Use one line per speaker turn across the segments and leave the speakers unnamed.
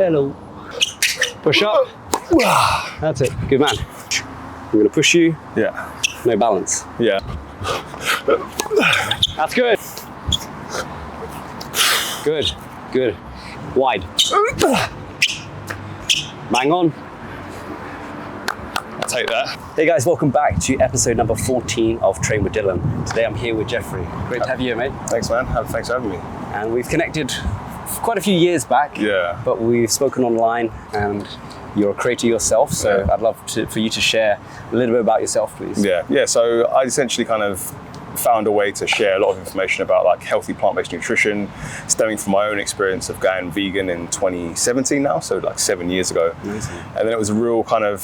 Hello. Push up. That's it. Good man. I'm going to push you.
Yeah.
No balance.
Yeah.
That's good. Good. Good. Wide. Bang on.
I'll take that.
Hey guys, welcome back to episode number 14 of Train with Dylan. Today I'm here with Jeffrey. Great to have you here, mate.
Thanks, man. Thanks for having me.
And we've connected quite a few years back.
Yeah.
But we've spoken online, and you're a creator yourself, so I'd love for you to share a little bit about yourself, please.
Yeah. So I essentially kind of found a way to share a lot of information about like healthy plant-based nutrition, stemming from my own experience of going vegan in 2017 now, so like 7 years ago.
Amazing.
And then it was a real kind of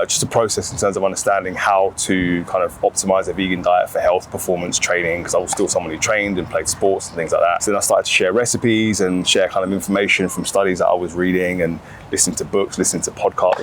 just a process in terms of understanding how to kind of optimize a vegan diet for health, performance, training, because I was still someone who trained and played sports and things like that. So then I started to share recipes and share kind of information from studies that I was reading and listening to books,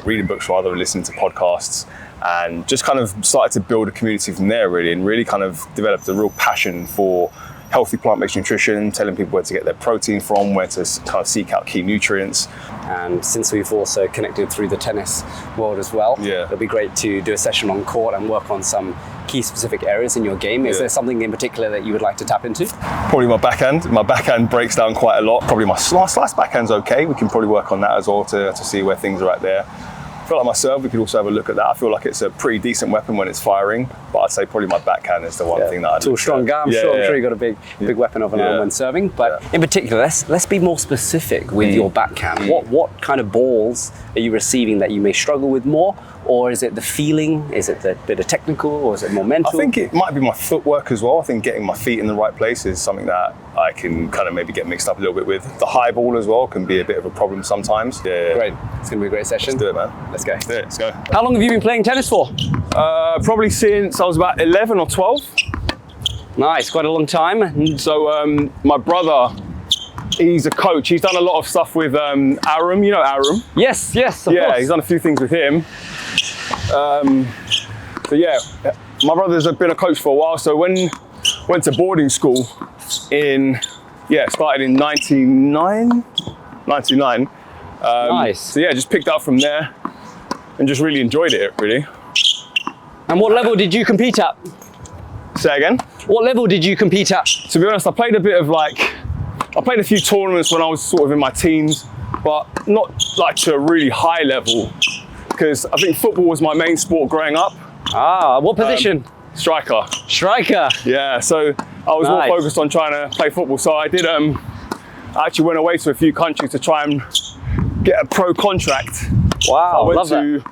reading books rather, and listening to podcasts. And just kind of started to build a community from there, really, and really kind of developed a real passion for healthy plant-based nutrition, telling people where to get their protein from, where to kind of seek out key nutrients.
And since we've also connected through the tennis world as well, it'll be great to do a session on court and work on some key specific areas in your game. Is there something in particular that you would like to tap into?
Probably my backhand. My backhand breaks down quite a lot. Probably my slice backhand's okay. We can probably work on that as well to see where things are at there. I feel like my serve, we could also have a look at that. I feel like it's a pretty decent weapon when it's firing, but I'd say probably my backhand is the one thing that I'd
Tall, strong guy. I'm sure you got a big weapon of an arm when serving. But in particular, let's be more specific with your backhand. What kind of balls are you receiving that you may struggle with more? Or is it the feeling? Is it the bit of technical, or is it more mental?
I think it might be my footwork as well. I think getting my feet in the right place is something that I can kind of maybe get mixed up a little bit with. The high ball as well can be a bit of a problem sometimes. Yeah.
Great. It's going to be a great session.
Let's do it, man.
Let's go.
Let's do it. Let's go.
How long have you been playing tennis for?
Probably since I was about 11 or 12.
Nice, quite a long time.
So my brother, he's a coach. He's done a lot of stuff with Arum. You know Arum?
Yes, of course.
He's done a few things with him. So yeah, my brother's been a coach for a while. So when went to boarding school started in 99.
Nice.
So yeah, just picked up from there and just really enjoyed it, really.
And what level did you compete at?
Say again?
What level did you compete at?
To be honest, I played a few tournaments when I was sort of in my teens, but not like to a really high level, because I think football was my main sport growing up.
What position?
Striker.
Striker.
Yeah, so I was more focused on trying to play football. So I did, I actually went away to a few countries to try and get a pro contract.
Wow,
I went to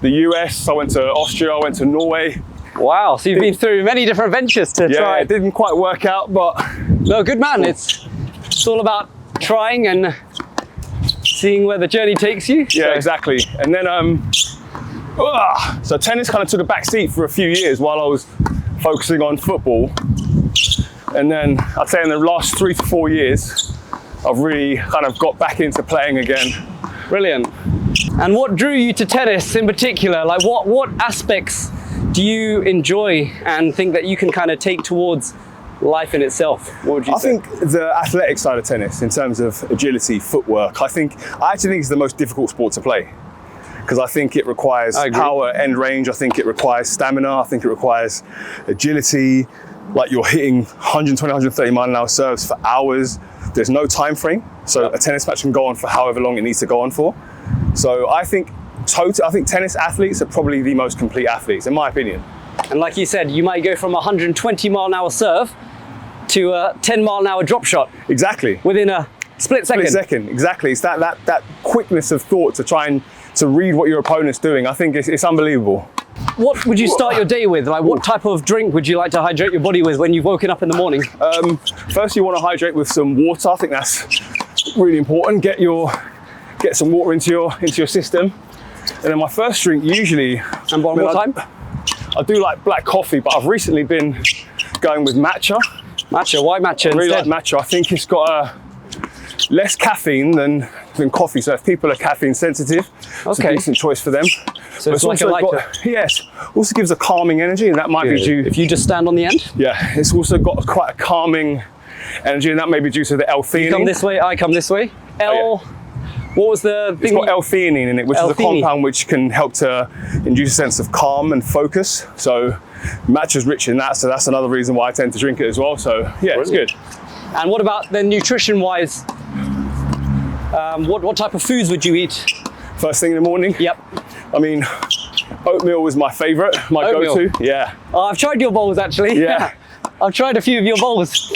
the US, I went to Austria, I went to Norway.
Wow, so you've been through many different ventures to try.
Yeah, it didn't quite work out, but...
No, good man. It's all about trying and seeing where the journey takes you.
Yeah, exactly. And then, so tennis kind of took a back seat for a few years while I was focusing on football. And then I'd say in the last 3 to 4 years, I've really kind of got back into playing again.
Brilliant. And what drew you to tennis in particular? Like what aspects do you enjoy and think that you can kind of take towards life in itself? What would you say?
I think the athletic side of tennis, in terms of agility, footwork, I actually think it's the most difficult sport to play, because I think it requires power, end range. I think it requires stamina. I think it requires agility. Like you're hitting 120, 130 mile an hour serves for hours. There's no time frame. So a tennis match can go on for however long it needs to go on for. So I think tennis athletes are probably the most complete athletes, in my opinion.
And like you said, you might go from a 120 mile an hour serve to a 10 mile an hour drop shot.
Exactly.
Within a split second.
Exactly. It's that quickness of thought to try and to read what your opponent's doing. I think it's unbelievable.
What would you start your day with? Like what type of drink would you like to hydrate your body with when you've woken up in the morning?
First you want to hydrate with some water. I think that's really important. Get some water into your system. And then my first drink usually...
And one more time?
I do like black coffee, but I've recently been going with matcha.
Matcha, why matcha?
I really like matcha. I think it's got less caffeine than coffee. So if people are caffeine sensitive, it's a decent choice for them.
So it's like a lighter.
Yes, also gives a calming energy, and that might be due...
If you just stand on the end?
Yeah, it's also got quite a calming energy, and that may be due to the L-theanine.
You come this way, I come this way. What was the thing?
It's got L-theanine in it, which is a
L-theanine.
compound which can help to induce a sense of calm and focus. So matcha's rich in that, so that's another reason why I tend to drink it as well. So yeah, it's good.
And what about then nutrition-wise? What type of foods would you eat?
First thing in the morning?
Yep.
I mean, oatmeal was my favorite, my go-to. Yeah.
Oh, I've tried your bowls actually.
Yeah.
I've tried a few of your bowls.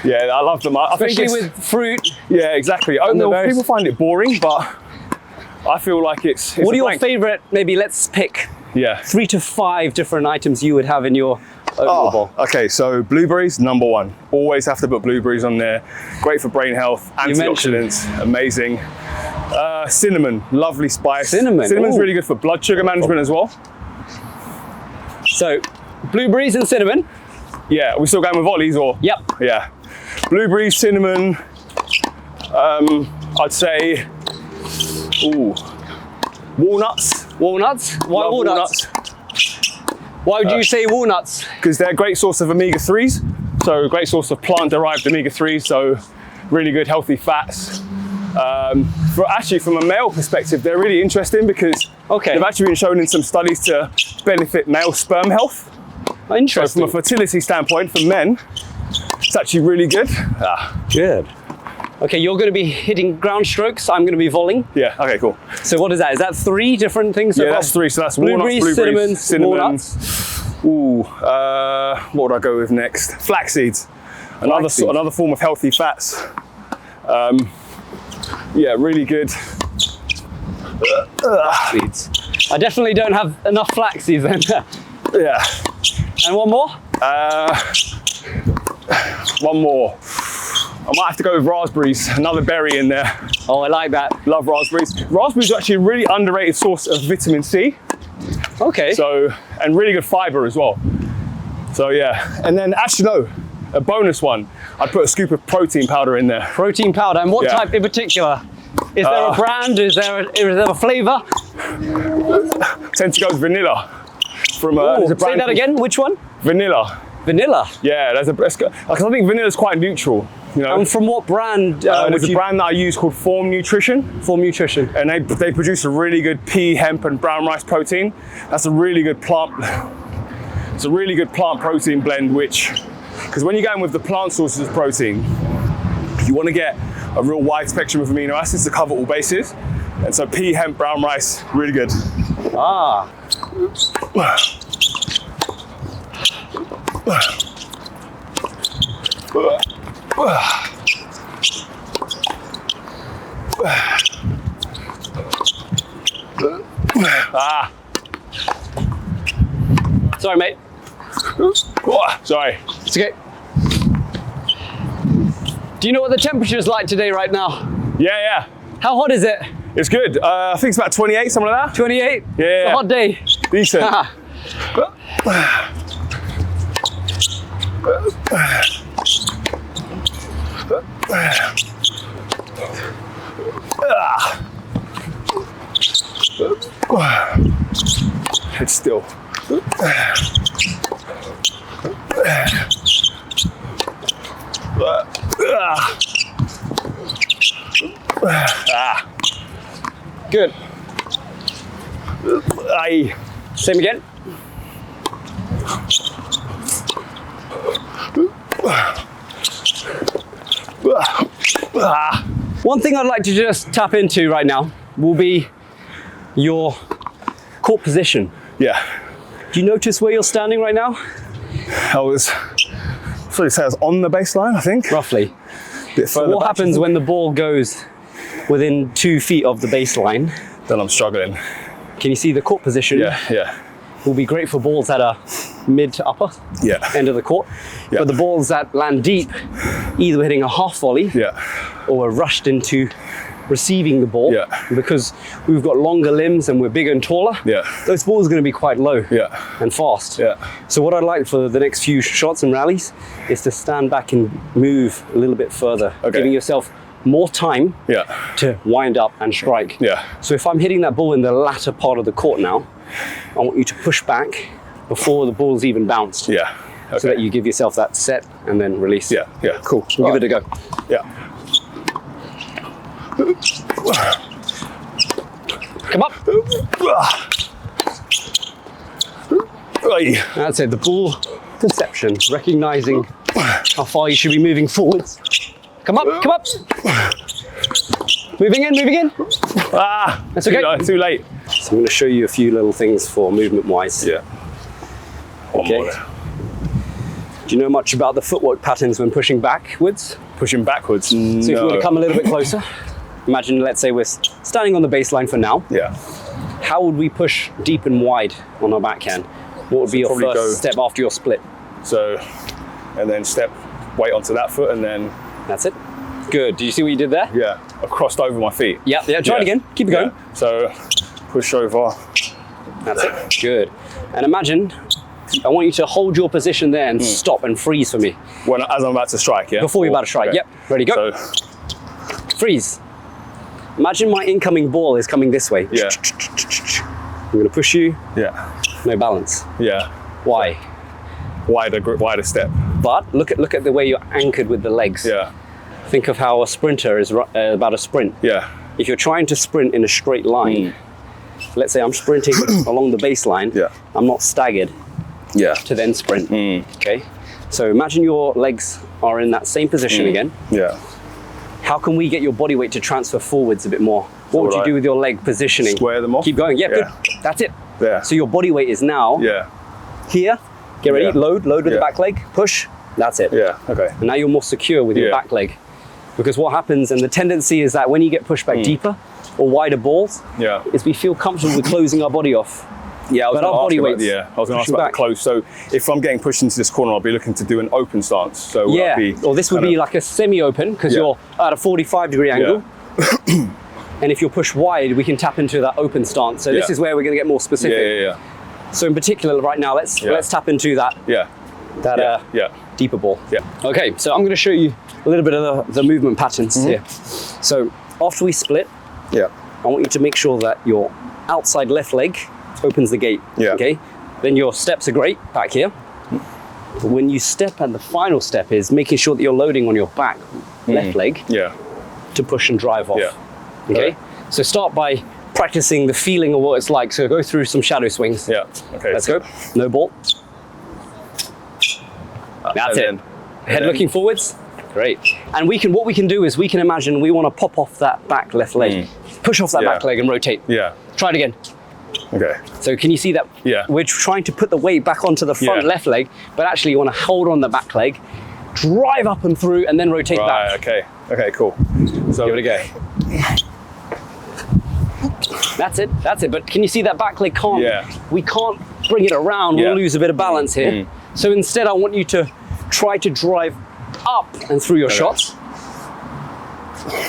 Yeah, I love them. I think
Especially with fruit.
Yeah, exactly. Oatmeal, people find it boring, but I feel like it's
what are your favorite, maybe let's pick 3 to 5 different items you would have in your oatmeal bowl.
Okay, so blueberries, number one. Always have to put blueberries on there. Great for brain health, antioxidants, amazing. Cinnamon, lovely spice. Cinnamon's really good for blood sugar management as well.
So, blueberries and cinnamon.
Yeah, are we still going with volleys or?
Yep.
Yeah. Blueberries, cinnamon, I'd say, walnuts.
Walnuts? Why walnuts? Why would you say walnuts?
Because they're a great source of omega-3s. So a great source of plant-derived omega-3s, so really good healthy fats. Actually, from a male perspective, they're really interesting because they've actually been shown in some studies to benefit male sperm health.
Interesting.
So from a fertility standpoint, for men, it's actually really good.
Good. Okay, you're going to be hitting ground strokes. I'm going to be volleying.
Yeah, okay, cool.
So what is that? Is that 3 different things?
Yeah, that's 3. So that's blueberries, cinnamon,
walnuts.
What would I go with next? Flax seeds. Another form of healthy fats. Yeah, really good.
Flax seeds. I definitely don't have enough flax seeds then.
Yeah.
And one more?
One more. I might have to go with raspberries, another berry in there.
Oh, I like that.
Love raspberries. Raspberries are actually a really underrated source of vitamin C.
Okay.
So, and really good fiber as well. So yeah, and then actually no, a bonus one. I'd put a scoop of protein powder in there.
Protein powder, and what type in particular? Is there a brand? Is there a flavor?
Tend to go with vanilla. From
say that again, which one?
Vanilla.
Vanilla?
Yeah, I think vanilla is quite neutral. You know?
And from what brand?
There's a brand that I use called Form Nutrition.
Form Nutrition.
And they produce a really good pea, hemp, and brown rice protein. That's a really good plant. It's a really good plant protein blend, because when you're going with the plant sources of protein, you want to get a real wide spectrum of amino acids to cover all bases. And so pea, hemp, brown rice, really good.
Ah. Sorry, mate.
Sorry.
It's okay. Do you know what the temperature is like today right now?
Yeah.
How hot is it?
It's good. I think it's about 28, something like that.
28?
Yeah.
It's a hot day.
Decent. It's still.
Good.
Aye.
Same again. One thing I'd like to just tap into right now will be your court position.
Yeah.
Do you notice where you're standing right now?
I was on the baseline, I think.
Roughly.
Bit
so what happens when the ball goes within 2 feet of the baseline?
Then I'm struggling.
Can you see the court position?
Yeah.
Will be great for balls that are mid to upper end of the court.
Yeah.
But the balls that land deep, either hitting a half volley or are rushed into receiving the ball, because we've got longer limbs and we're bigger and taller, those balls are going to be quite low and fast. So what I'd like for the next few shots and rallies is to stand back and move a little bit further, giving yourself more time to wind up and strike. So if I'm hitting that ball in the latter part of the court now, I want you to push back before the ball's even bounced. So that you give yourself that set and then release.
Cool.
We'll give it a go. Come up. That's it, the ball conception, recognizing how far you should be moving forwards. Come up, come up. Moving in. That's okay.
Too late.
So I'm going to show you a few little things for movement-wise.
Yeah. One more.
Do you know much about the footwork patterns when pushing backwards?
Pushing backwards?
So if you want to come a little bit closer, imagine, let's say we're standing on the baseline for now.
Yeah.
How would we push deep and wide on our backhand? What would be your first step after your split?
So, and then step, weight onto that foot, and then...
That's it. Good. Do you see what you did there?
Yeah. I crossed over my feet.
Yeah, try it again. Keep it going.
So, push over.
That's it. Good. And imagine, I want you to hold your position there and stop and freeze for me.
As I'm about to strike, yeah?
Before you're about to strike,
okay.
Yep. Ready, go.
So,
freeze. Imagine my incoming ball is coming this way.
Yeah.
I'm going to push you.
Yeah.
No balance.
Yeah.
Why?
Wider step.
But look at the way you're anchored with the legs.
Yeah.
Think of how a sprinter is about a sprint.
Yeah.
If you're trying to sprint in a straight line, let's say I'm sprinting along the baseline, I'm not staggered to then sprint. Okay. So imagine your legs are in that same position again.
Yeah.
How can we get your body weight to transfer forwards a bit more? What would you do with your leg positioning?
Square them off.
Keep going. Yeah, good. That's it.
Yeah.
So your body weight is now here. Get ready. Load with the back leg. Push. That's it.
Yeah. Okay.
And now you're more secure with your back leg. Because what happens, and the tendency is that when you get pushed back deeper or wider balls, is we feel comfortable with closing our body off.
Yeah, I was going to ask about
back.
close. So if I'm getting pushed into this corner, I'll be looking to do an open stance. So
or this would be like a semi-open because you're at a 45-degree angle. And if you're pushed wide, we can tap into that open stance. So this is where we're going to get more specific. So in particular, right now, let's tap into that. Deeper ball. Okay, so I'm going to show you a little bit of the movement patterns here. So after we split, I want you to make sure that your outside left leg opens the gate. Okay. Then your steps are great back here. But when you step, and the final step is making sure that you're loading on your back left leg to push and drive off. Okay. So start by practicing the feeling of what it's like. So go through some shadow swings.
Okay.
Let's go. No ball. That's it. Head looking forwards. Great. And what we can do is we can imagine we want to pop off that back left leg. Push off that back leg and rotate. Try it again.
Okay.
So can you see that? We're trying to put the weight back onto the front left leg, but actually you want to hold on the back leg, drive up and through, and then rotate back.
Okay. Okay, cool. So
give it a go. That's it. But can you see that back leg can't? We can't bring it around. We'll lose a bit of balance here. So instead, I want you to try to drive up and through your shots.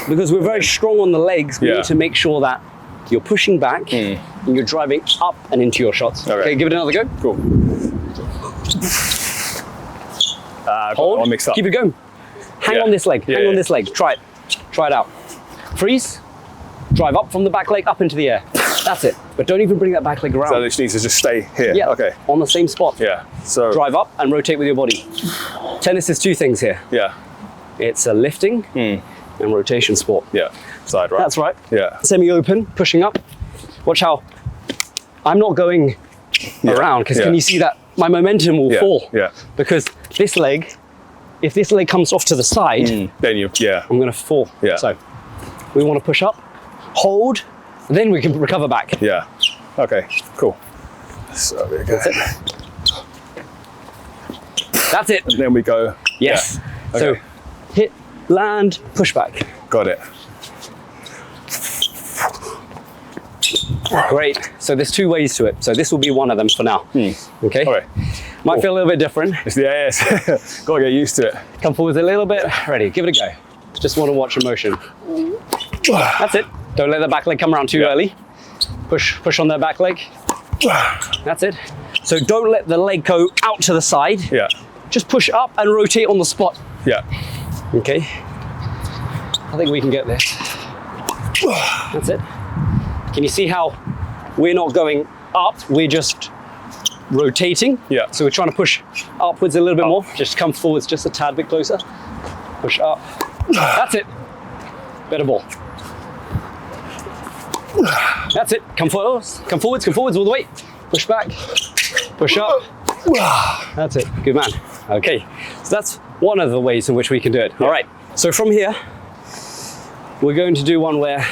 Because we're very strong on the legs, we need to make sure that you're pushing back and you're driving up and into your shots. Okay, give it another go.
Cool.
Hold.
I'll mix up.
Keep it going. Hang on this leg. Hang on this leg. Try it. Try it out. Freeze. Drive up from the back leg up into the air. That's it. But don't even bring that back leg around.
So this needs to just stay here.
Yeah.
Okay.
On the same spot.
Yeah. So
drive up and rotate with your body. Tennis is two things here.
Yeah.
It's a lifting and rotation sport.
Yeah. Side right.
That's right.
Yeah.
Semi-open, pushing up. Watch how I'm not going around because can you see that my momentum will fall?
Yeah.
Because this leg, if this leg comes off to the side,
then I'm
going to fall.
Yeah.
So we want to push up, hold, and then we can recover back.
Yeah. Okay. Cool. So there we go.
That's it. That's it.
And then we go.
Yes.
Yeah. Okay.
So hit, land, push back.
Got it.
Great. So there's two ways to it. So this will be one of them for now. Okay.
All right.
Might feel a little bit different.
It's the AS. Gotta get used to it.
Come forwards a little bit. Ready. Give it a go. Just want to watch your motion. That's it. Don't let the back leg come around too early. Push on that back leg. That's it. So don't let the leg go out to the side.
Yeah.
Just push up and rotate on the spot.
Yeah.
Okay. I think we can get this. That's it. Can you see how we're not going up, we're just rotating?
Yeah.
So we're trying to push upwards a little bit more. Just come forwards just a tad bit closer. Push up. That's it. Better ball. That's it. Come forwards, come forwards, come forwards all the way. Push back, push up. That's it. Good man. Okay, so that's one of the ways in which we can do it. All right, so from here, we're going to do one where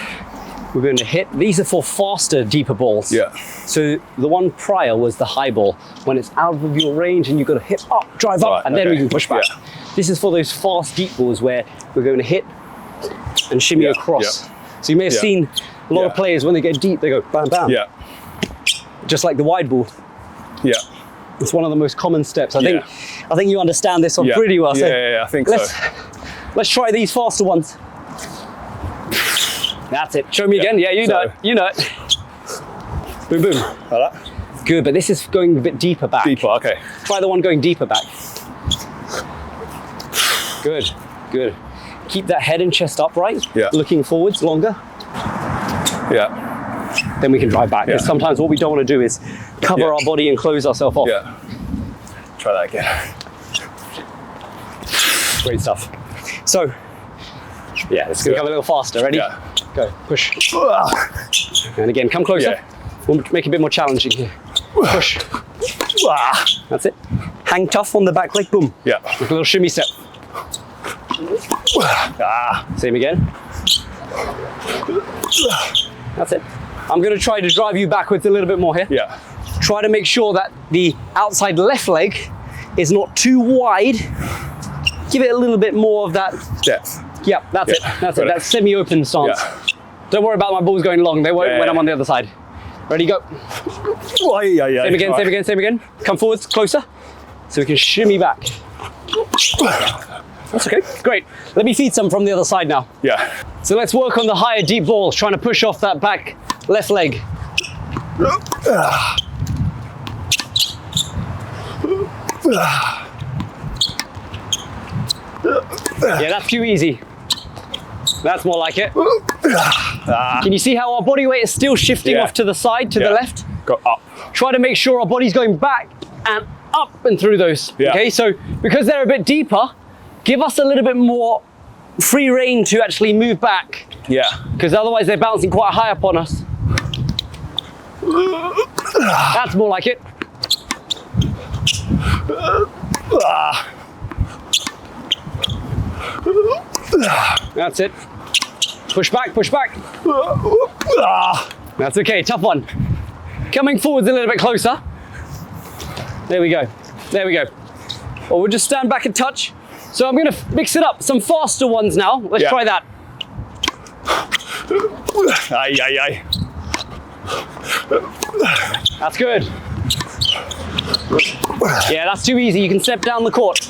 we're going to hit. These are for faster, deeper balls.
Yeah.
So the one prior was the high ball, when it's out of your range and you've got to hit up, drive up, and then we can push back. Yeah. This is for those fast, deep balls where we're going to hit and shimmy across. Yeah. So you may have seen a lot of players, when they get deep, they go bam, bam. Yeah. Just like the wide ball. Yeah. It's one of the most common steps. I think you understand this one pretty well. So
I think so.
Let's try these faster ones. That's it. Show me again. Yeah, you know it. You know it. Boom, boom.
Like that?
Good, but this is going a bit deeper back.
Deeper, okay.
Try the one going deeper back. Good, good. Keep that head and chest upright. Yeah. Looking forwards longer. Yeah. Then we can drive back. Because sometimes what we don't want to do is cover our body and close ourselves off.
Yeah. Try that again.
Great stuff. So, yeah, it's going to come a little faster. Ready?
Yeah.
Go, push. And again, come closer. Yeah. We'll make it a bit more challenging here. Push. That's it. Hang tough on the back leg, boom.
Yeah.
Like a little shimmy step. Same again. That's it. I'm going to try to drive you backwards a little bit more here.
Yeah.
Try to make sure that the outside left leg is not too wide. Give it a little bit more of that
depth.
Yeah, that's it. That's it. That's semi-open stance. Yeah. Don't worry about my balls going long. They won't when I'm on the other side. Ready, go. Same again, same again, same again. Come forwards, closer, so we can shimmy back. That's okay, great. Let me feed some from the other side now. Yeah. So let's work on the higher deep balls, trying to push off that back left leg. Yeah, that's too easy. That's more like it. Can you see how our body weight is still shifting off to the side, to the left?
Go up.
Try to make sure our body's going back and up and through those. Yeah. Okay, so because they're a bit deeper, give us a little bit more free rein to actually move back. Yeah. Because otherwise they're bouncing quite high up on us. That's more like it. That's it. Push back, push back. That's okay, tough one. Coming forwards a little bit closer. There we go, there we go. Or we'll just stand back and touch. So I'm gonna mix it up, some faster ones now. Let's try that.
Aye, aye, aye.
That's good. Yeah, that's too easy. You can step down the court.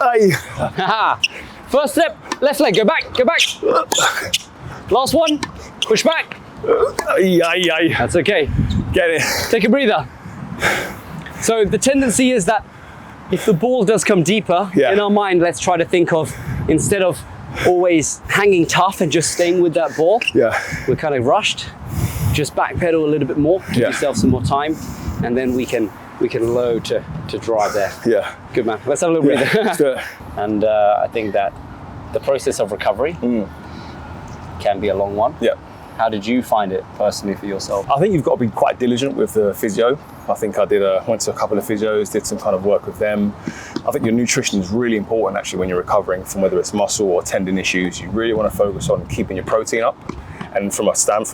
Aye. First step, left leg, go back, go back. Last one, push back.
Aye, aye, aye.
That's okay.
Get it.
Take a breather. So the tendency is that if the ball does come deeper, in our mind, let's try to think of, instead of always hanging tough and just staying with that ball, we're kind of rushed. Just backpedal a little bit more, give yourself some more time, and then we can load to drive there. Yeah. Good man. Let's have a little breather.
Let's do it.
And I think that the process of recovery can be a long one. Yeah. How did you find it personally for yourself?
I think you've got to be quite diligent with the physio. I think I went to a couple of physios, did some kind of work with them. I think your nutrition is really important actually when you're recovering from whether it's muscle or tendon issues. You really want to focus on keeping your protein up. And from a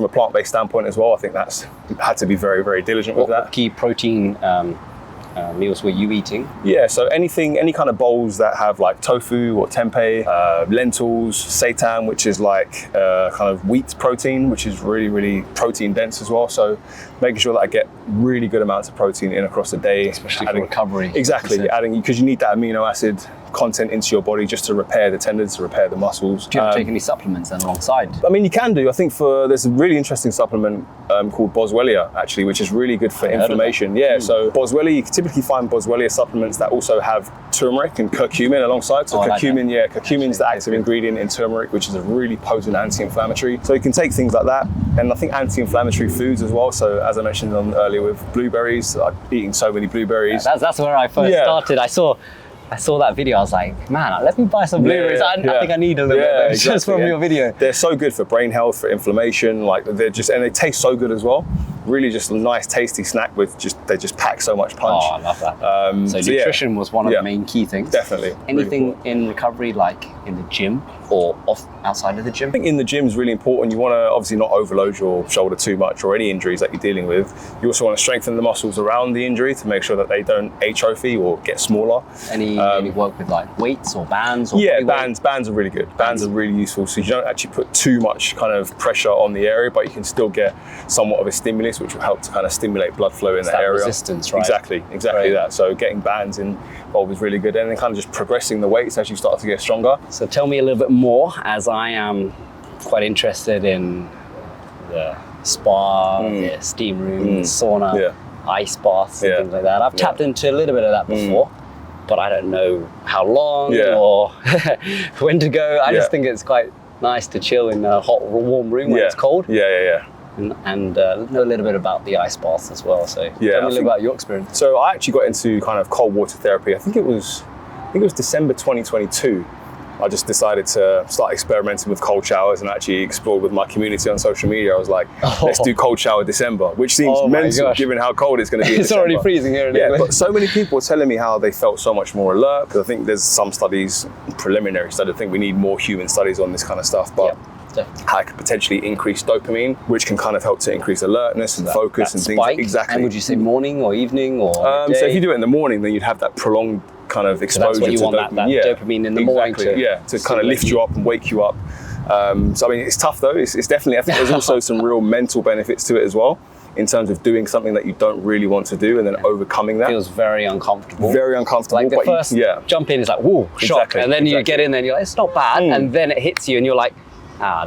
plant-based standpoint as well, I think that's had to be very, very diligent with that.
What key protein meals were you eating?
Yeah, so any kind of bowls that have like tofu or tempeh, lentils, seitan, which is like kind of wheat protein, which is really, really protein dense as well. So making sure that I get really good amounts of protein in across the day.
Especially for recovery.
Exactly, because you need that amino acid content into your body just to repair the tendons, to repair the muscles.
Do you take any supplements then alongside?
I mean, you can do. I think there's a really interesting supplement called Boswellia actually, which is really good for inflammation. Yeah, so Boswellia, you can typically find Boswellia supplements that also have turmeric and curcumin alongside. So curcumin, curcumin's the active ingredient in turmeric, which is a really potent anti-inflammatory. So you can take things like that. And I think anti-inflammatory foods as well. So as I mentioned earlier with blueberries, I'm eating so many blueberries.
Yeah, that's where I first started. I saw I saw that video. I was like, man, let me buy some blueberries. I think I need a little bit exactly, just from your video.
They're so good for brain health, for inflammation. Like and they taste so good as well. Really, just a nice, tasty snack with they just pack so much punch.
Oh, I love that. So nutrition was one of the main key things.
Definitely.
Anything really in recovery, like in the gym or outside of the gym?
I think in the gym is really important. You want to obviously not overload your shoulder too much or any injuries that you're dealing with. You also want to strengthen the muscles around the injury to make sure that they don't atrophy or get smaller.
Any work with like weights or bands? Or
bands are really good. Bands are really useful. So you don't actually put too much kind of pressure on the area, but you can still get somewhat of a stimulus, which will help to kind of stimulate blood flow in that area.
Resistance, right?
Exactly that. So getting bands involved is really good, and then kind of just progressing the weights as you start to get stronger.
So tell me a little bit more, as I am quite interested in the spa, the steam room, the sauna, ice baths, and things like that. I've tapped into a little bit of that before, but I don't know how long or when to go. I just think it's quite nice to chill in a hot, warm room when it's cold. And know a little bit about the ice baths as well. So tell me a little about your experience.
So I actually got into kind of cold water therapy. I think it was December 2022. I just decided to start experimenting with cold showers and actually explored with my community on social media. I was like, let's do cold shower December, which seems mental given how cold it's going to be in
It's
December.
already freezing here in England.
But so many people were telling me how they felt so much more alert, because I think there's some studies, preliminary studies, I think we need more human studies on this kind of stuff, but how it could potentially increase dopamine, which can kind of help to increase alertness and focus and things. Exactly.
And would you say morning or evening or
so if you do it in the morning, then you'd have that prolonged kind of exposure
that's what you
to
want,
dopamine.
that dopamine in the morning
to kind of lift you up and wake you up. So I mean, it's tough though. It's definitely, I think there's also some real mental benefits to it as well, in terms of doing something that you don't really want to do and then overcoming that.
Feels very uncomfortable.
Very uncomfortable.
Like the first jump in is like, whoa, shock. And then you get in there and you're like, it's not bad. And then it hits you and you're like,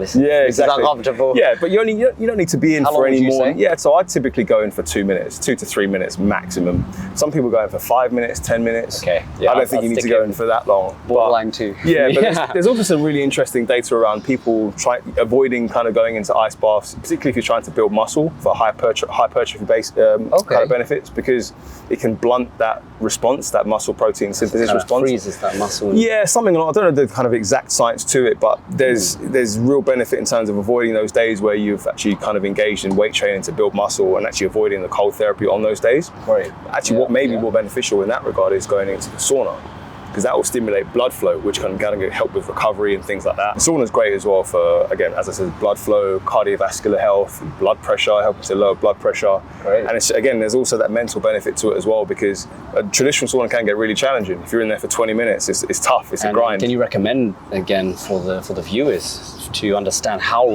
this is uncomfortable.
Yeah, but you don't need to be in for any more. Yeah, so I typically go in for 2 minutes, 2 to 3 minutes maximum. Some people go in for 5 minutes, 10 minutes.
Okay.
Yeah, I don't think you need to go in for that long.
Borderline too.
Yeah, but there's also some really interesting data around people avoiding kind of going into ice baths, particularly if you're trying to build muscle for hypertrophy-based kind of benefits, because it can blunt that response, that muscle protein synthesis response.
Freezes that muscle.
Yeah, something along. I don't know the kind of exact science to it, but there's real benefit in terms of avoiding those days where you've actually kind of engaged in weight training to build muscle, and actually avoiding the cold therapy on those days.
Right.
Actually, what may be more beneficial in that regard is going into the sauna, because that will stimulate blood flow, which can kind of help with recovery and things like that. The sauna is great as well for, again, as I said, blood flow, cardiovascular health, blood pressure, helping to lower blood pressure.
Great.
And it's, again, there's also that mental benefit to it as well, because a traditional sauna can get really challenging. If you're in there for 20 minutes, it's tough, it's a grind.
Can you recommend, again, for the viewers to understand how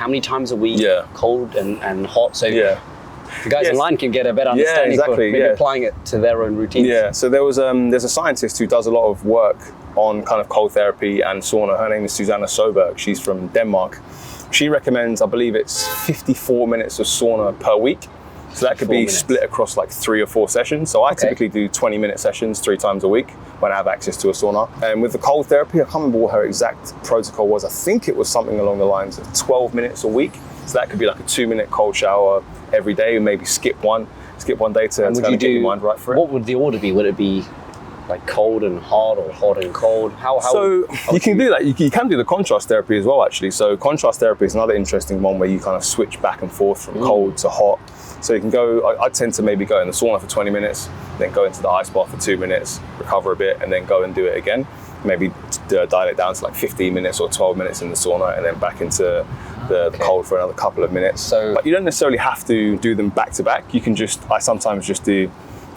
many times a week, cold and hot? So the guys online can get a better understanding for maybe applying it to their own routines.
Yeah, so there's a scientist who does a lot of work on kind of cold therapy and sauna. Her name is Susanne Soberg. She's from Denmark. She recommends, I believe it's 54 minutes of sauna per week. So that could be split across like 3 or 4 sessions. So I typically do 20-minute sessions 3 times a week when I have access to a sauna. And with the cold therapy, I can't remember what her exact protocol was. I think it was something along the lines of 12 minutes a week. So that could be like a 2-minute cold shower every day, and maybe skip one day to kind of get your mind right for it.
What would the order be? Would it be like cold and hot, or hot and cold?
So you can do that. You can do the contrast therapy as well, actually. So contrast therapy is another interesting one where you kind of switch back and forth from cold to hot. So you can go, I tend to maybe go in the sauna for 20 minutes, then go into the ice bath for 2 minutes, recover a bit, and then go and do it again. Maybe dial it down to like 15 minutes or 12 minutes in the sauna, and then back into the cold for another couple of minutes. But you don't necessarily have to do them back to back. You can I sometimes just do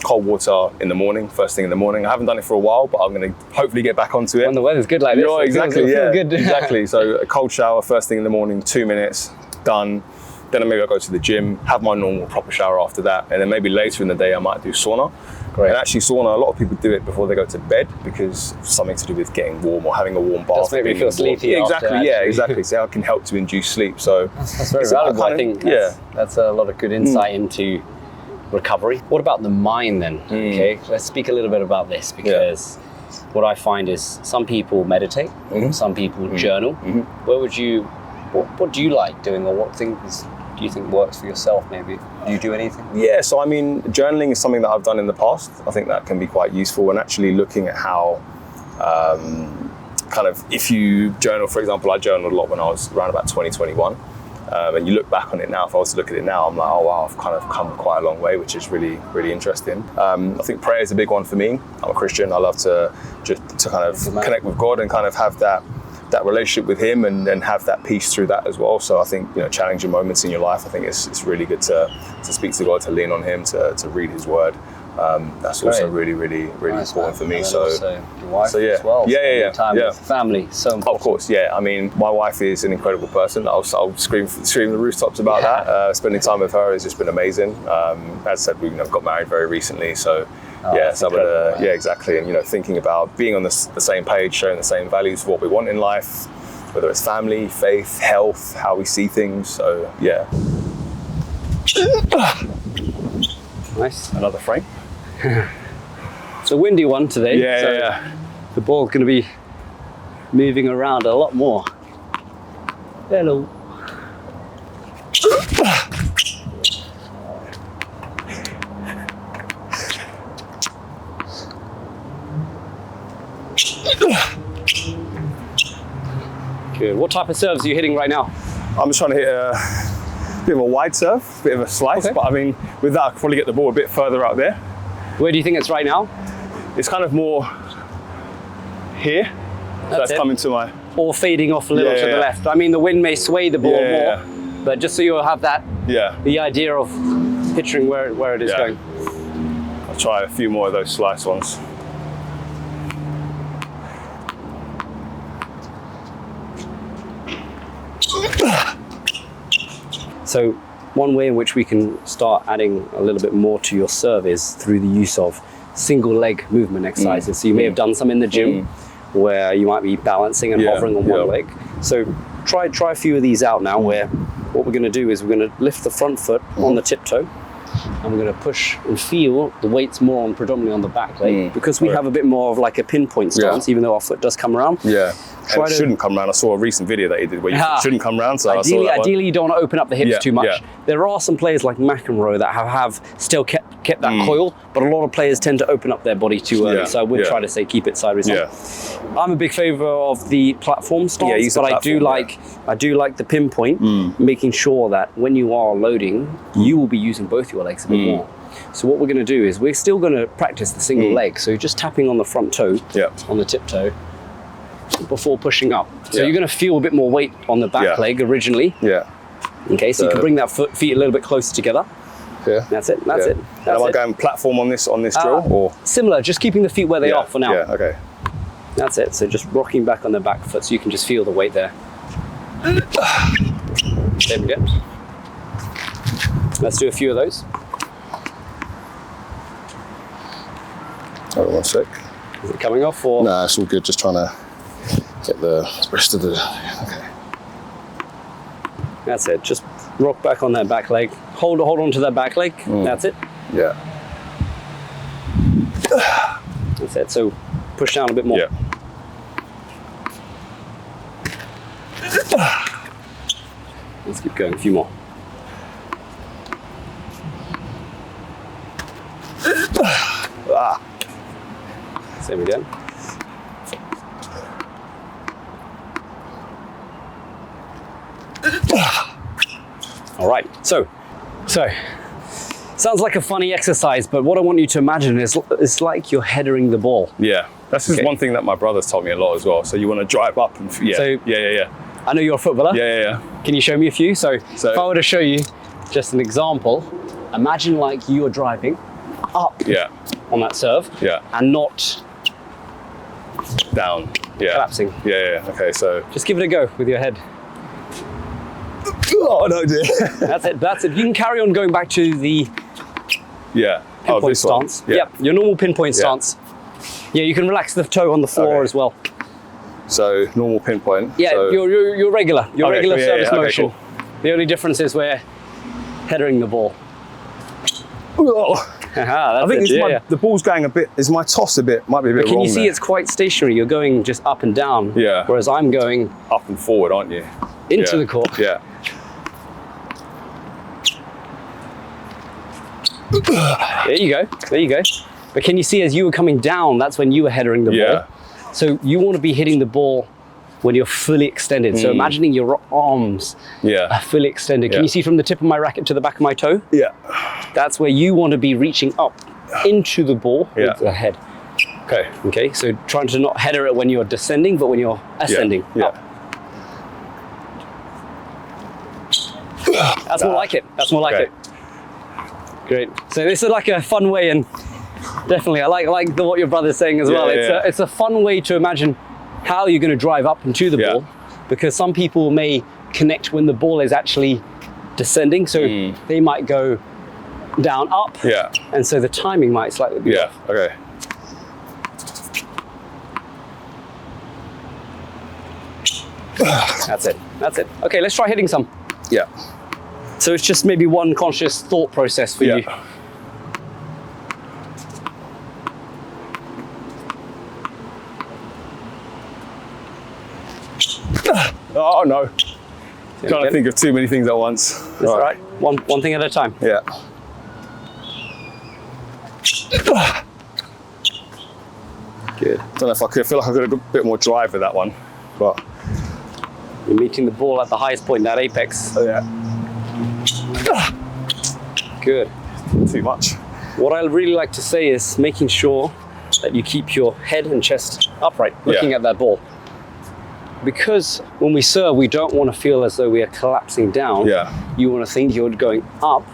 cold water in the morning, first thing in the morning. I haven't done it for a while, but I'm going to hopefully get back onto it.
When the weather's good like this.
Yeah, exactly.
Good.
Exactly. So a cold shower first thing in the morning, 2 minutes, done. Then maybe I'll go to the gym, have my normal proper shower after that, and then maybe later in the day I might do sauna.
Great.
And actually sauna, a lot of people do it before they go to bed, because it's something to do with getting warm or having a warm bath.
Does make me feel sleepy
Exactly, exactly. So it can help to induce sleep. So
that's very valuable. I think that's a lot of good insight into recovery. What about the mind then? Okay, let's speak a little bit about this, because what I find is some people meditate, some people journal. What do you like doing, or what things do you think works for yourself maybe? Do you do anything?
Yeah, so I mean, journaling is something that I've done in the past. I think that can be quite useful, and actually looking at how, kind of, if you journal, for example, I journaled a lot when I was around about 2021. And you look back on it now, if I was to look at it now, I'm like, oh wow, I've kind of come quite a long way, which is really, really interesting. I think prayer is a big one for me. I'm a Christian. I love to kind of connect with God and kind of have that relationship with Him and have that peace through that as well. So I think, challenging moments in your life, I think it's really good to speak to God, to lean on Him, to read His Word. That's also really, really, really nice, important for me.
And
so,
also your wife as well. Time with family, so important.
Of course, yeah. I mean, my wife is an incredible person. I'll scream the rooftops about that. Spending time with her has just been amazing. As I said, we got married very recently, so exactly. And thinking about being on the same page, sharing the same values for what we want in life, whether it's family, faith, health, how we see things. So yeah.
Nice.
Another frame.
It's a windy one today. The ball's going to be moving around a lot more. Hello. Good. What type of serves are you hitting right now?
I'm just trying to hit a bit of a wide serve, bit of a slice, but I mean, with that I could probably get the ball a bit further out there.
Where do you think it's right now?
It's kind of more here. That's coming to my...
Or fading off a little to the left. I mean, the wind may sway the ball more, but just so you'll have that, the idea of picturing where it is going.
I'll try a few more of those slice ones.
So one way in which we can start adding a little bit more to your serve is through the use of single leg movement exercises. So you may have done some in the gym where you might be balancing and hovering on one leg. So try a few of these out now, where what we're going to do is we're going to lift the front foot on the tiptoe, and we're going to push and feel the weights more on predominantly on the back leg, because we have a bit more of like a pinpoint stance, even though our foot does come around.
It shouldn't come around. I saw a recent video that he did where you shouldn't come around. So
ideally, you don't want to open up the hips too much. There are some players like McEnroe that have still kept that coil, but a lot of players tend to open up their body too early. So I would try to say keep it sideways on. I'm a big favour of the platform stance, but I do like the pinpoint, making sure that when you are loading, you will be using both your legs a bit more. So what we're going to do is we're still going to practice the single leg. So you're just tapping on the front toe, on the tiptoe, before pushing up. So you're going to feel a bit more weight on the back leg originally. Okay, so you can bring that feet a little bit closer together. That's it. That's it.
Am I going platform on this drill, or
similar? Just keeping the feet where they are for now.
Okay.
That's it. So just rocking back on the back foot, so you can just feel the weight there. There we go. Let's do a few of those.
Hold on one sec.
Is it coming off, or?
No, it's all good. Just trying to get the rest of the. Okay.
That's it. Just rock back on that back leg. Hold on to that back leg. That's it. That's it. So push down a bit more. Let's keep going. A few more. There we go. All right, so sounds like a funny exercise, but what I want you to imagine is it's like you're headering the ball.
That's just one thing that my brother's taught me a lot as well. So you want to drive up and
I know you're a footballer. Can you show me a few? So if I were to show you just an example, imagine like you are driving up on that serve and not
down,
collapsing.
Okay, so
just give it a go with your head.
Oh no, dear.
That's it. You can carry on going back to the pinpoint stance. Your normal pinpoint stance. You can relax the toe on the floor as well.
So normal pinpoint.
So your regular service motion. Cool. The only difference is we're headering the ball.
I think the ball's going a bit. Is my toss might be a bit wrong?
Can you see it's quite stationary? You're going just up and down. Whereas I'm going
up and forward, aren't you?
Into the court. There you go. There you go. But can you see as you were coming down, that's when you were headering the ball. So you want to be hitting the ball when you're fully extended. So imagining your arms are fully extended. Can you see from the tip of my racket to the back of my toe?
Yeah.
That's where you want to be reaching up into the ball with the head.
Okay.
Okay, so trying to not header it when you're descending, but when you're ascending up. That's more like it. That's more like it. Great. So this is like a fun way, and definitely I like what your brother's saying as well. It's a fun way to imagine how you're going to drive up into the ball, because some people may connect when the ball is actually descending, so they might go down up, and so the timing might slightly be off.
Okay.
That's it. That's it. Okay, let's try hitting some.
Yeah.
So it's just maybe one conscious thought process for you.
Oh no. Trying to think of too many things at once.
That's all right. One thing at a time.
Yeah.
Good.
Don't know if I feel like I got a bit more drive with that one, but
you're meeting the ball at the highest point, that apex.
Oh, yeah.
Good.
Too much.
What I really like to say is making sure that you keep your head and chest upright, looking at that ball. Because when we serve, we don't want to feel as though we are collapsing down. You want to think you're going up.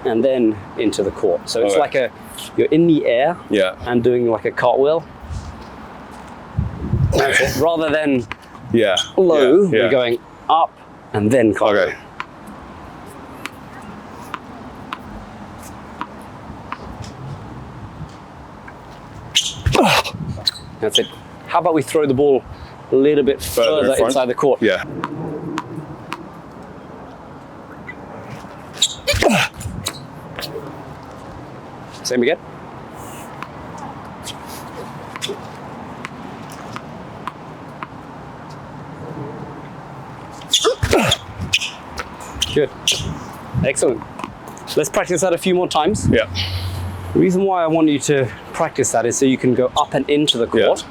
And then into the court. So it's like you're in the air and doing like a cartwheel. That's it. Rather than low, we're going up and then cartwheel. That's it. How about we throw the ball a little bit further inside the court?
Yeah.
Same again. Good. Excellent. Let's practice that a few more times.
Yeah.
The reason why I want you to practice that is so you can go up and into the court.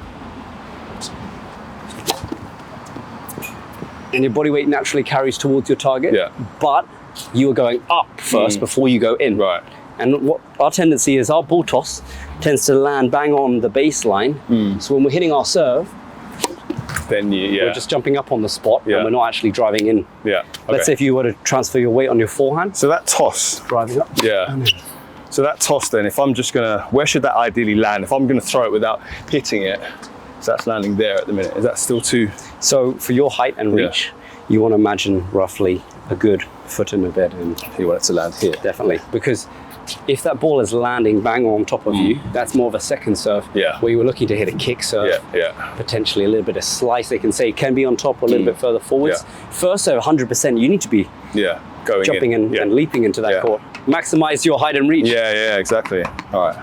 And your body weight naturally carries towards your target. But you are going up first before you go in.
Right.
And what our tendency is, our ball toss tends to land bang on the baseline. So when we're hitting our serve,
then
we're just jumping up on the spot and we're not actually driving in. Let's say if you were to transfer your weight on your forehand.
So that toss.
Driving up.
So that toss then, if I'm just gonna, where should that ideally land? If I'm gonna throw it without hitting it, so that's landing there at the minute. Is that still too?
So for your height and reach, you want to imagine roughly a good foot in a bed. And
you want it to land here.
Definitely, because if that ball is landing bang on top of you, that's more of a second serve where you were looking to hit a kick serve, potentially a little bit of slice, they can say, can be on top or a little bit further forwards. First serve, 100%, you need to be
going
jumping in and leaping into that court. Maximize your height and reach.
Yeah, exactly. All right.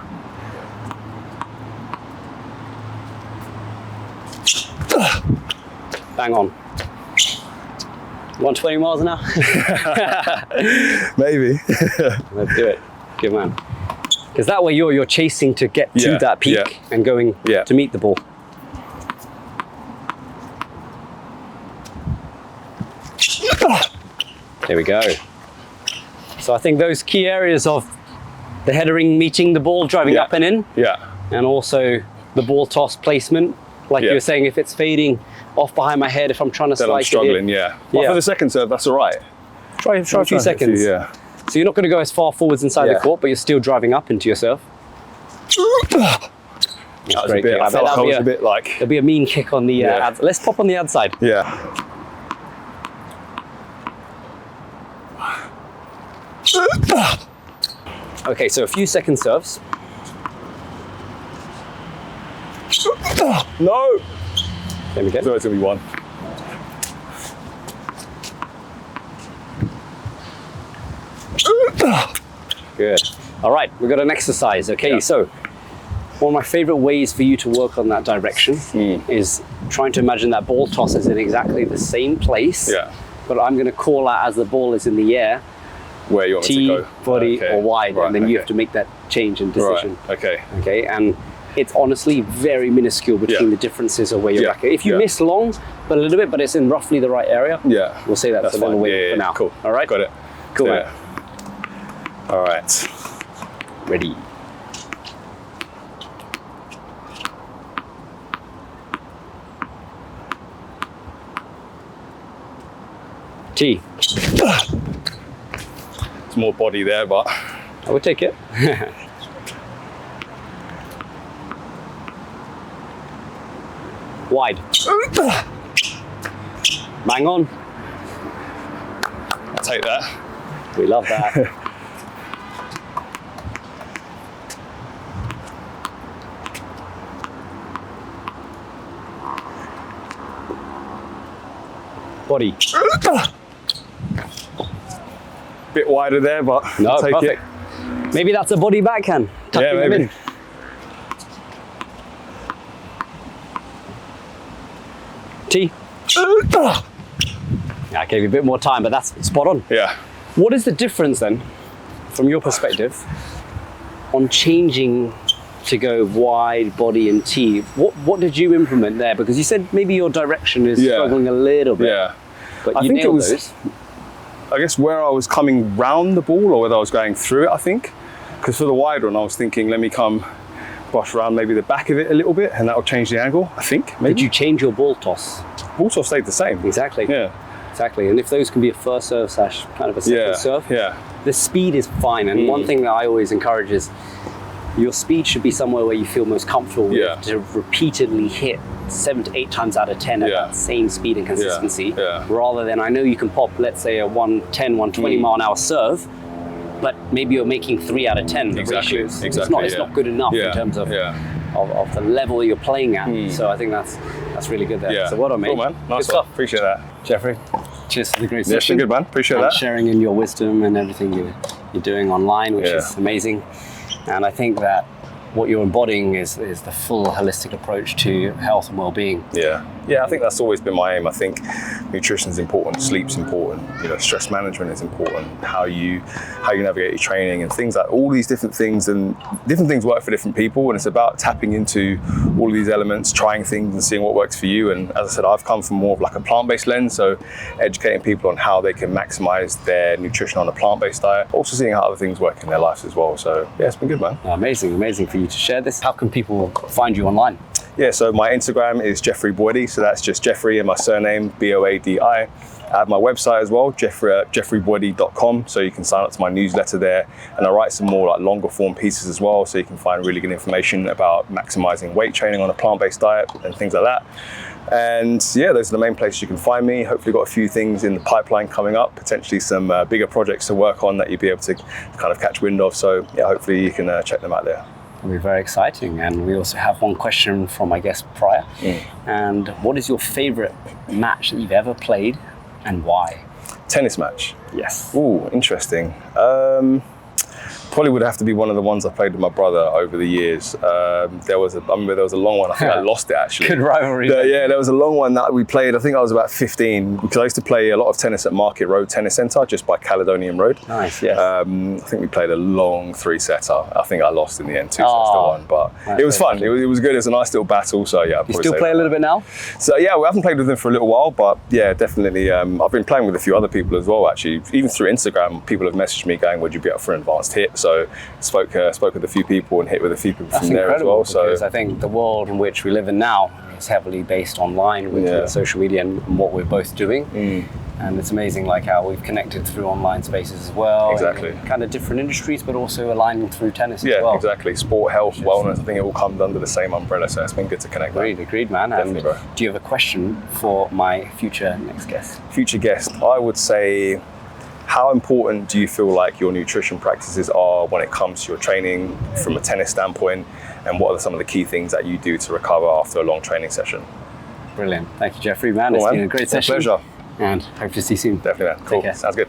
Bang on. 120 miles an hour?
Maybe.
Let's do it. Good man. Because that way you're chasing to get to that peak and going to meet the ball. There we go. So I think those key areas of the headering, meeting the ball, driving up and in, and also the ball toss placement, like you were saying, if it's fading off behind my head, if I'm trying to
then
slice
I'm struggling, Well, for the second serve, that's all right.
Try a few seconds.
So
you're not going to go as far forwards inside the court, but you're still driving up into your serve.
I felt like I was a bit like...
There'll be a mean kick on the ad. Let's pop on the ad side. Okay, so a few second serves.
No!
There we go.
So it's going to be one.
Good. All right, we've got an exercise. Okay, so one of my favorite ways for you to work on that direction is trying to imagine that ball toss is in exactly the same place, but I'm going to call out as the ball is in the air,
where you want me to go.
body,
Okay.
or wide,
Right,
and then you
okay.
have to make that change and decision.
Right. Okay.
Okay, and it's honestly very minuscule between the differences of where you're back. If you miss long, but a little bit, but it's in roughly the right area, we'll say that's a little
fine.
win for now.
Cool.
All right?
Got it.
Cool, man.
All right.
Ready. T.
It's more body there, but
I would take it. Wide. Bang on.
I'll take that.
We love that. Body.
Bit wider there, but
No,
I'll take
perfect.
it.
Maybe that's a body backhand. Tucking them
maybe.
in. T. Yeah, I gave you a bit more time, but that's spot on.
Yeah.
What is the difference then, from your perspective, on changing to go wide, body, and T? What did you implement there? Because you said maybe your direction is struggling a little bit.
Yeah.
But
I
you
think it
nailed
was,
those.
I guess, where I was coming round the ball or whether I was going through it, I think. Because for the wide one, I was thinking, let me come brush around maybe the back of it a little bit, and that will change the angle, I think. Maybe.
Did you change your ball toss?
Ball toss stayed the same.
Exactly.
Yeah.
Exactly. And if those can be a first serve / kind of a second serve, the speed is fine. And one thing that I always encourage is your speed should be somewhere where you feel most comfortable with to repeatedly hit 7 to 8 times out of 10 at that same speed and consistency, rather than, I know you can pop, let's say, a 110, 120 mile an hour serve, but maybe you're making 3 out of 10. The ratios. It's not good enough in terms of the level you're playing at. So I think that's really good there. So well done, mate.
Cool, man. Nice stuff. Appreciate that.
Jeffrey, cheers for the great
Yeah,
session.
good, man. Appreciate
and
that.
sharing in your wisdom and everything you're doing online, which is amazing. And I think that what you're embodying is the full holistic approach to health and well-being.
Yeah, I think that's always been my aim. I think nutrition is important, sleep's important, stress management is important, how you navigate your training and things like all these different things, and different things work for different people, and it's about tapping into all of these elements, trying things and seeing what works for you. And as I said, I've come from more of like a plant-based lens, so educating people on how they can maximize their nutrition on a plant-based diet, also seeing how other things work in their lives as well. So yeah, it's been good, man.
Amazing for you to share this. How can people find you online?
Yeah, so my Instagram is Jeffrey Boadi, so that's just Jeffrey and my surname, Boadi. I have my website as well, jeffreyboadi.com, so you can sign up to my newsletter there, and I write some more like longer form pieces as well, so you can find really good information about maximizing weight training on a plant-based diet and things like that. And yeah, those are the main places you can find me. Hopefully got a few things in the pipeline coming up, potentially some bigger projects to work on that you'll be able to kind of catch wind of. So yeah, hopefully you can check them out there.
It'll be very exciting. And we also have one question from my guest prior. And what is your favorite match that you've ever played and why?
Tennis match?
Yes.
Ooh, interesting. Probably would have to be one of the ones I played with my brother over the years. I remember there was a long one. I think I lost it actually.
Good rivalry.
Yeah, there was a long one that we played. I think I was about 15 because I used to play a lot of tennis at Market Road Tennis Centre, just by Caledonian Road.
Nice, yes.
I think we played a long 3-setter. I think I lost in the end 2-1, but it was fun. It was good. It was a nice little battle. So yeah.
You still play a little bit now?
So yeah, we haven't played with them for a little while, but yeah, definitely. I've been playing with a few other people as well. Actually, even through Instagram, people have messaged me going, "Would you be up for an advanced hit?" So spoke with a few people and hit with a few people from there as well.
Because I think the world in which we live in now is heavily based online with social media and what we're both doing. And it's amazing like how we've connected through online spaces as well.
Exactly.
Kind of different industries, but also aligning through tennis as well.
Yeah, exactly. Sport, health, wellness, I think it all comes under the same umbrella. So it's been good to connect.
Agreed, man.
Definitely, bro.
Do you have a question for my future next guest?
Future guest, I would say, how important do you feel like your nutrition practices are when it comes to your training from a tennis standpoint, and what are some of the key things that you do to recover after a long training session?
Brilliant. Thank you, Jeffrey, man. It's been a great session.
Pleasure.
And hope to see you soon.
Definitely, man. Cool. Sounds good.